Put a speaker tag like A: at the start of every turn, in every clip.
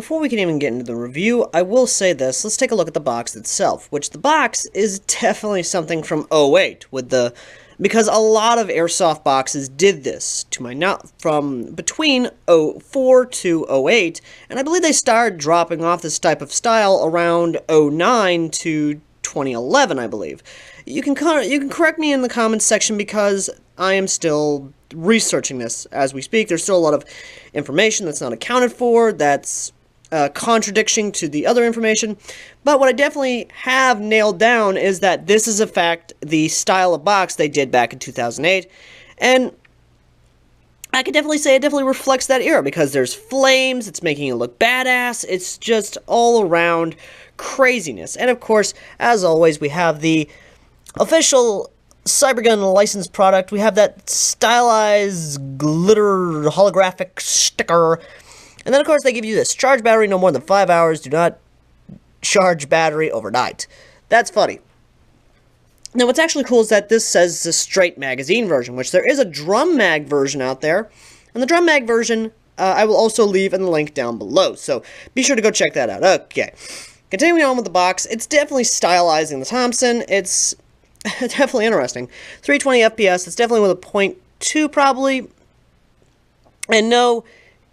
A: Before we can even get into the review, I will say this. Let's take a look at the box itself, which the box is definitely something from '08 because a lot of airsoft boxes did this from between '04 to '08, and I believe they started dropping off this type of style around '09 to 2011, I believe. You can correct me in the comments section because I am still researching this as we speak. There's still a lot of information that's not accounted for, that's contradiction to the other information, but what I definitely have nailed down is that this is, in fact, the style of box they did back in 2008, and I can definitely say it definitely reflects that era, because there's flames, it's making it look badass, it's just all around craziness. And of course, as always, we have the official Cybergun licensed product. We have that stylized glitter holographic sticker. And then, of course, they give you this. Charge battery no more than 5 hours. Do not charge battery overnight. That's funny. Now, what's actually cool is that this says the straight magazine version, which there is a drum mag version out there. And the drum mag version, I will also leave in the link down below. So be sure to go check that out. Okay. Continuing on with the box, it's definitely stylizing the Thompson. It's definitely interesting. 320 FPS. It's definitely with a .2 probably. And no,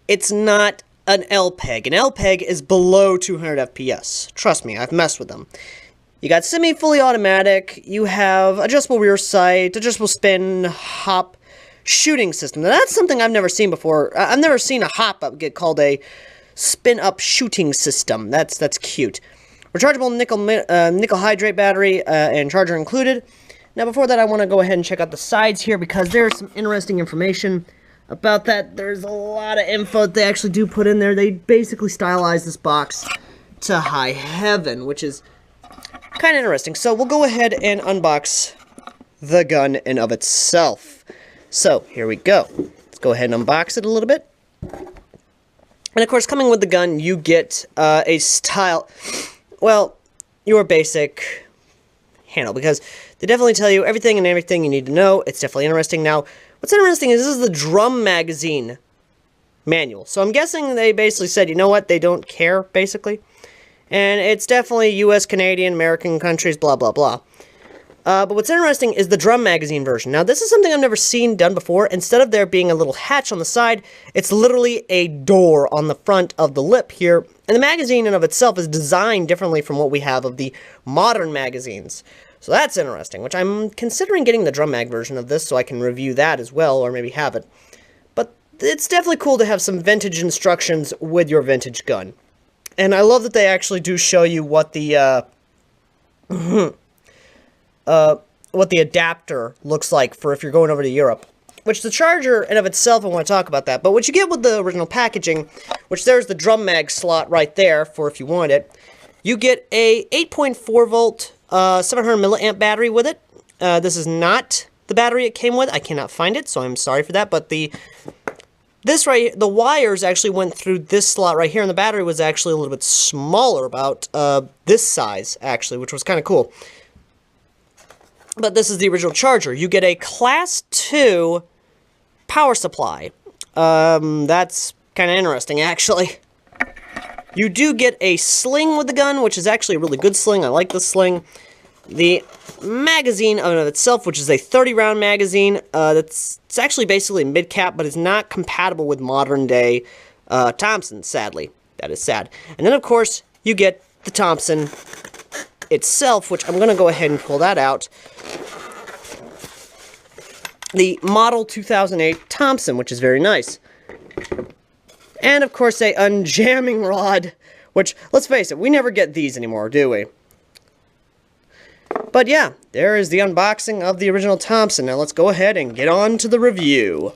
A: it's not an LPEG. An LPEG is below 200 FPS. Trust me, I've messed with them. You got semi-fully automatic, you have adjustable rear sight, adjustable spin, hop, shooting system. Now that's something I've never seen before. I've never seen a hop-up get called a spin-up shooting system. That's cute. Rechargeable nickel hydrate battery and charger included. Now before that, I want to go ahead and check out the sides here because there's some interesting information about that. There's a lot of info that they actually do put in there. They basically stylize this box to high heaven, which is kind of interesting. So we'll go ahead and unbox the gun in of itself. So here we go. Let's go ahead and unbox it a little bit. And of course, coming with the gun, you get a style, well, your basic handle, because they definitely tell you everything you need to know. It's definitely interesting. Now, what's interesting is this is the drum magazine manual. So I'm guessing they basically said, you know what, they don't care, basically. And it's definitely US, Canadian, American countries, blah, blah, blah. But what's interesting is the drum magazine version. Now, this is something I've never seen done before. Instead of there being a little hatch on the side, it's literally a door on the front of the lip here. And the magazine in of itself is designed differently from what we have of the modern magazines. So that's interesting, which I'm considering getting the drum mag version of this so I can review that as well, or maybe have it. But it's definitely cool to have some vintage instructions with your vintage gun. And I love that they actually do show you what the, what the adapter looks like for if you're going over to Europe. Which the charger in of itself, I want to talk about that. But what you get with the original packaging, which there's the drum mag slot right there for if you want it, you get a 8.4 volt 700 milliamp battery with it. This is not the battery it came with. I cannot find it, so I'm sorry for that. But the wires actually went through this slot right here, and the battery was actually a little bit smaller, about this size, actually, which was kind of cool. But this is the original charger. You get a Class 2 power supply. That's kind of interesting, actually. You do get a sling with the gun, which is actually a really good sling. I like the sling. The magazine of itself, which is a 30-round magazine, it's actually basically mid-cap, but is not compatible with modern-day Thompson, sadly. That is sad. And then, of course, you get the Thompson itself, which I'm going to go ahead and pull that out. The Model 2008 Thompson, which is very nice. And, of course, a unjamming rod, which, let's face it, we never get these anymore, do we? But yeah, there is the unboxing of the original Thompson. Now let's go ahead and get on to the review.